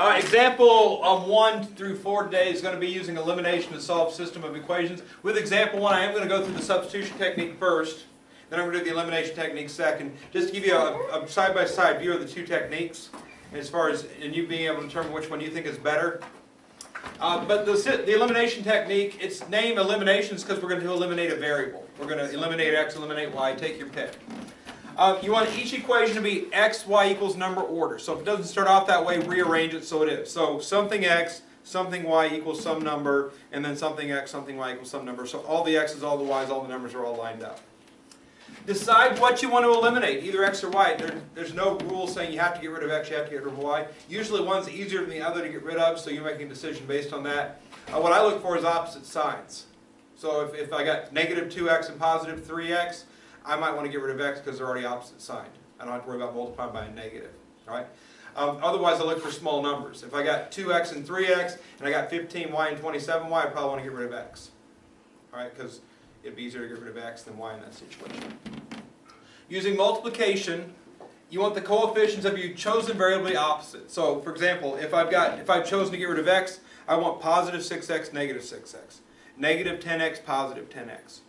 Example 1 through 4 today is going to be using elimination to solve a system of equations. With example 1, I am going to go through the substitution technique first, then I'm going to do the elimination technique second, just to give you a side-by-side view of the two techniques, as far as you being able to determine which one you think is better. But the elimination technique, its name elimination is because we're going to eliminate a variable. We're going to eliminate x, eliminate y, take your pick. You want each equation to be x, y equals number order. So if it doesn't start off that way, rearrange it so it is. So something x, something y equals some number, and then something x, something y equals some number. So all the x's, all the y's, all the numbers are all lined up. Decide what you want to eliminate, either x or y. There's no rule saying you have to get rid of x, you have to get rid of y. Usually one's easier than the other to get rid of, so you're making a decision based on that. What I look for is opposite signs. So if I got negative 2x and positive 3x, I might want to get rid of x because they're already opposite signed. I don't have to worry about multiplying by a negative. All right? Otherwise, I look for small numbers. If I got 2x and 3x, and I got 15y and 27y, I probably want to get rid of x. All right? Because it'd be easier to get rid of x than y in that situation. Using multiplication, you want the coefficients of your chosen variable to be opposite. So, for example, if I've chosen to get rid of x, I want positive 6x, negative 6x. Negative 10x, positive 10x.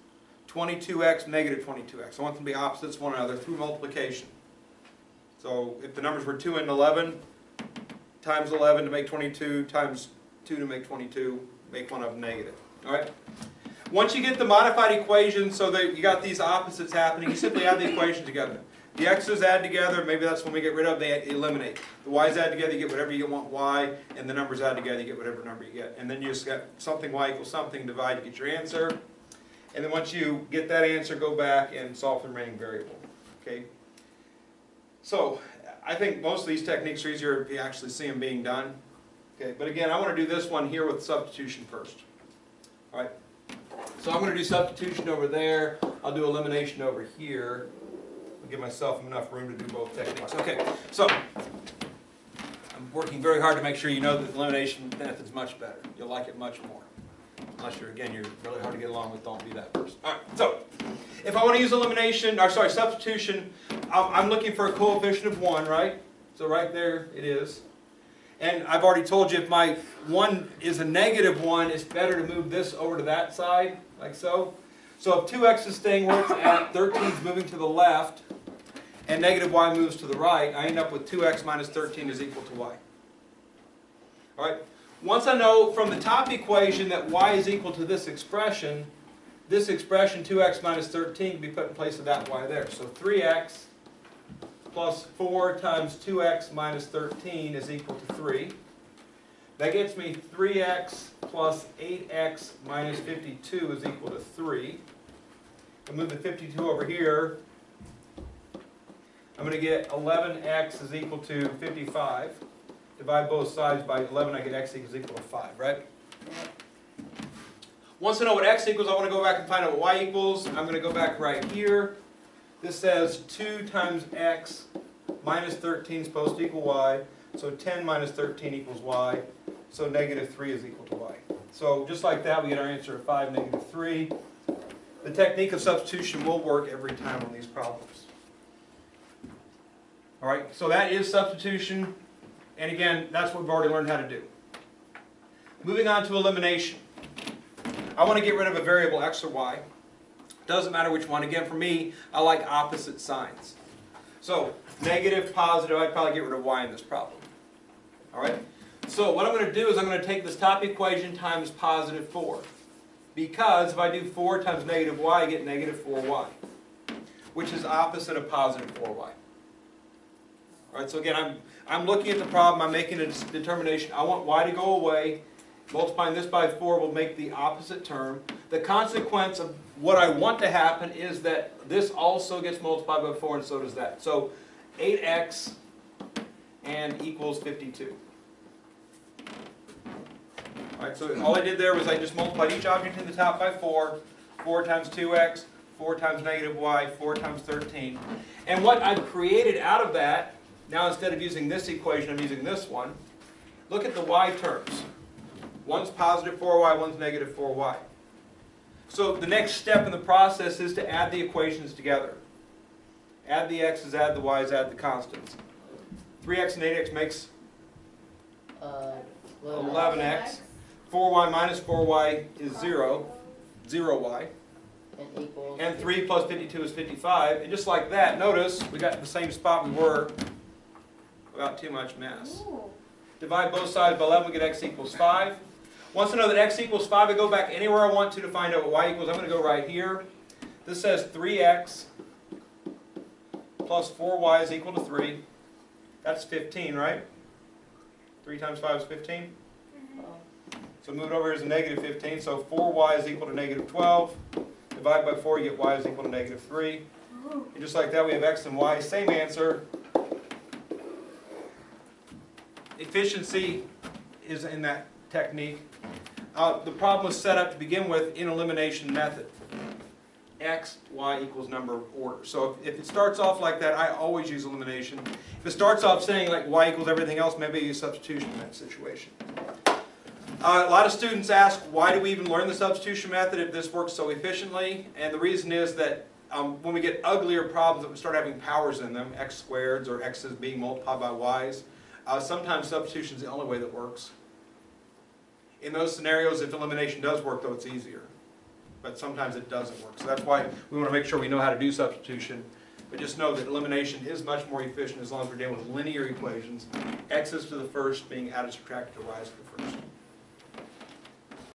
22x, negative 22x. I want them to be opposites one another through multiplication. So if the numbers were 2 and 11, times 11 to make 22, times 2 to make 22, make one of them negative. All right? Once you get the modified equation so that you got these opposites happening, you simply add the equation together. The x's add together, maybe that's when we get rid of, they eliminate. The y's add together, you get whatever you want y, and the numbers add together, you get whatever number you get. And then you just got something y equals something, divide to get your answer. And then once you get that answer, go back and solve the remaining variable. Okay? So, I think most of these techniques are easier if you actually see them being done. Okay? But again, I want to do this one here with substitution first. Alright? So I'm going to do substitution over there. I'll do elimination over here. I'll give myself enough room to do both techniques. Okay, so I'm working very hard to make sure you know that the elimination method is much better. You'll like it much more. Unless you're really hard to get along with, don't be that person. Alright, so if I want to use substitution, I'm looking for a coefficient of 1, right? So right there it is. And I've already told you if my 1 is a negative 1, it's better to move this over to that side, like so. So if 2x is staying where it's at, 13 is moving to the left, and negative y moves to the right, I end up with 2x minus 13 is equal to y. Alright? Once I know from the top equation that y is equal to this expression, 2x minus 13, can be put in place of that y there. So 3x plus 4 times 2x minus 13 is equal to 3. That gets me 3x plus 8x minus 52 is equal to 3. I'll move the 52 over here. I'm going to get 11x is equal to 55. Divide both sides by 11, I get x equals equal to 5, right? Once I know what x equals, I want to go back and find out what y equals. I'm going to go back right here. This says 2 times x minus 13 is supposed to equal y. So 10 minus 13 equals y. So negative 3 is equal to y. So just like that, we get our answer of 5, negative 3. The technique of substitution will work every time on these problems. All right, so that is substitution. And again, that's what we've already learned how to do. Moving on to elimination. I want to get rid of a variable x or y. Doesn't matter which one. Again, for me, I like opposite signs. So, negative, positive, I'd probably get rid of y in this problem. Alright? So what I'm going to do is I'm going to take this top equation times positive 4. Because if I do 4 times negative y, I get negative 4y. Which is opposite of positive 4y. Alright, so again, I'm looking at the problem, I'm making a determination. I want y to go away. Multiplying this by 4 will make the opposite term. The consequence of what I want to happen is that this also gets multiplied by 4 and so does that. So 8x and equals 52. Alright, so all I did there was I just multiplied each object in the top by 4. 4 times 2x, 4 times negative y, 4 times 13. And what I've created out of that, now instead of using this equation, I'm using this one. Look at the y terms. One's positive 4y, one's negative 4y. So the next step in the process is to add the equations together. Add the x's, add the y's, add the constants. 3x and 8x makes 11x. 4y minus 4y is 0. 0y. And 3 plus 52 is 55. And just like that, notice we got the same spot we were without too much mess. Divide both sides by 11, we get x equals 5. Once I know that x equals 5, I go back anywhere I want to find out what y equals. I'm going to go right here. This says 3x plus 4y is equal to 3. That's 15, right? 3 times 5 is 15. So move it over here as a negative 15. So 4y is equal to negative 12. Divide by 4, you get y is equal to negative 3. And just like that, we have x and y. Same answer. Efficiency is in that technique. The problem was set up to begin with in elimination method. X, y equals number of order. So if it starts off like that, I always use elimination. If it starts off saying like y equals everything else, maybe I use substitution in that situation. A lot of students ask, why do we even learn the substitution method if this works so efficiently? And the reason is that when we get uglier problems that we start having powers in them, x squareds or x's being multiplied by y's, sometimes substitution is the only way that works. In those scenarios, if elimination does work, though, it's easier. But sometimes it doesn't work. So that's why we want to make sure we know how to do substitution. But just know that elimination is much more efficient as long as we're dealing with linear equations. X's to the first being added, subtracted to y's to the first.